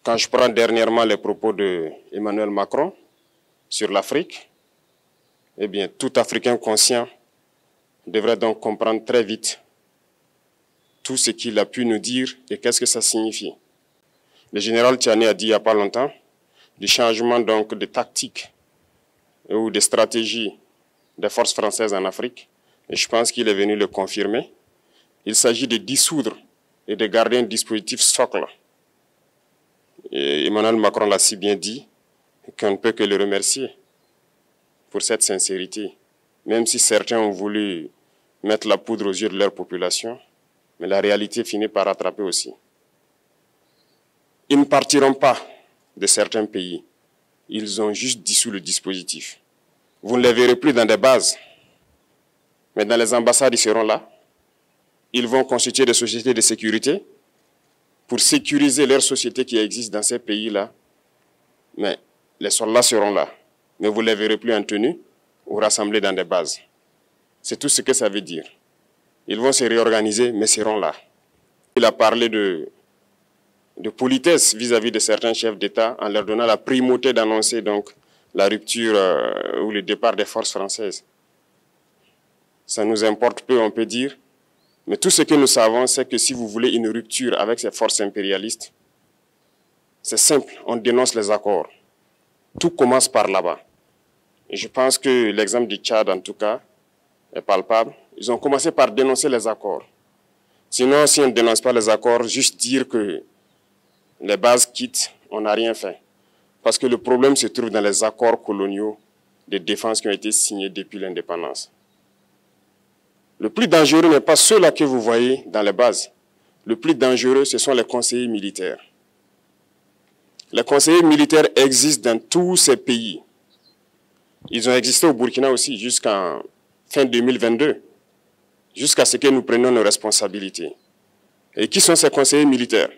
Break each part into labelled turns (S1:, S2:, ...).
S1: Quand je prends dernièrement les propos de Emmanuel Macron sur l'Afrique, eh bien, tout Africain conscient devrait donc comprendre très vite tout ce qu'il a pu nous dire et qu'est-ce que ça signifie. Le général Tiani a dit il n'y a pas longtemps du changement donc de tactique ou de stratégie des forces françaises en Afrique. Et je pense qu'il est venu le confirmer. Il s'agit de dissoudre et de garder un dispositif socle. Et Emmanuel Macron l'a si bien dit qu'on ne peut que le remercier pour cette sincérité. Même si certains ont voulu mettre la poudre aux yeux de leur population, mais la réalité finit par rattraper aussi. Ils ne partiront pas de certains pays. Ils ont juste dissous le dispositif. Vous ne les verrez plus dans des bases, mais dans les ambassades, ils seront là. Ils vont constituer des sociétés de sécurité pour sécuriser leurs sociétés qui existent dans ces pays-là. Mais les soldats seront là. Mais vous ne les verrez plus en tenue ou rassemblés dans des bases. C'est tout ce que ça veut dire. Ils vont se réorganiser, mais seront là. Il a parlé de politesse vis-à-vis de certains chefs d'État en leur donnant la primauté d'annoncer donc la rupture ou le départ des forces françaises. Ça nous importe peu, on peut dire. Mais tout ce que nous savons, c'est que si vous voulez une rupture avec ces forces impérialistes, c'est simple, on dénonce les accords. Tout commence par là-bas. Et je pense que l'exemple du Tchad, en tout cas, est palpable. Ils ont commencé par dénoncer les accords. Sinon, si on ne dénonce pas les accords, juste dire que les bases quittent, on n'a rien fait. Parce que le problème se trouve dans les accords coloniaux de défense qui ont été signés depuis l'indépendance. Le plus dangereux n'est pas ceux-là que vous voyez dans les bases. Le plus dangereux, ce sont les conseillers militaires. Les conseillers militaires existent dans tous ces pays. Ils ont existé au Burkina aussi jusqu'en fin 2022, jusqu'à ce que nous prenions nos responsabilités. Et qui sont ces conseillers militaires?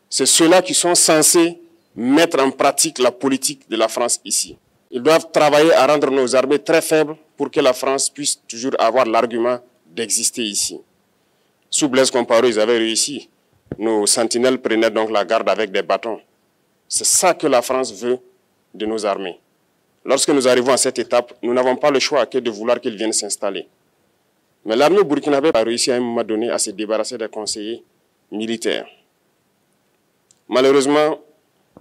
S1: C'est ceux-là qui sont censés mettre en pratique la politique de la France ici. Ils doivent travailler à rendre nos armées très faibles pour que la France puisse toujours avoir l'argument d'exister ici. Sous Blaise Compaoré, ils avaient réussi. Nos sentinelles prenaient donc la garde avec des bâtons. C'est ça que la France veut de nos armées. Lorsque nous arrivons à cette étape, nous n'avons pas le choix que de vouloir qu'ils viennent s'installer. Mais l'armée burkinabé a réussi à un moment donné à se débarrasser des conseillers militaires. Malheureusement,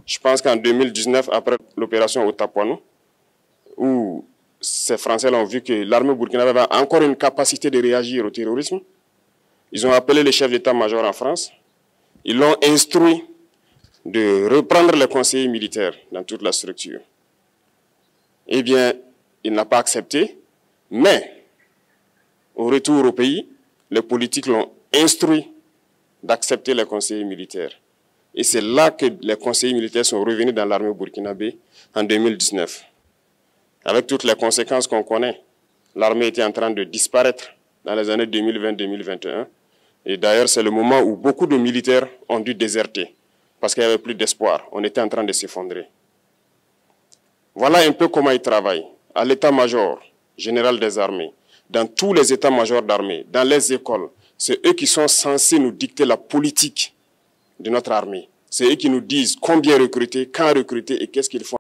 S1: je pense qu'en 2019, après l'opération Otapouanou, où ces Français ont vu que l'armée burkinabé avait encore une capacité de réagir au terrorisme, ils ont appelé le chef d'état-major en France, ils l'ont instruit de reprendre les conseillers militaires dans toute la structure. Eh bien, il n'a pas accepté, mais au retour au pays, les politiques l'ont instruit d'accepter les conseillers militaires. Et c'est là que les conseillers militaires sont revenus dans l'armée burkinabé en 2019. Avec toutes les conséquences qu'on connaît, l'armée était en train de disparaître dans les années 2020-2021. Et d'ailleurs, c'est le moment où beaucoup de militaires ont dû déserter parce qu'il n'y avait plus d'espoir. On était en train de s'effondrer. Voilà un peu comment ils travaillent. À l'état-major général des armées, dans tous les états-majors d'armée, dans les écoles, c'est eux qui sont censés nous dicter la politique de notre armée. C'est eux qui nous disent combien recruter, quand recruter et qu'est-ce qu'ils font.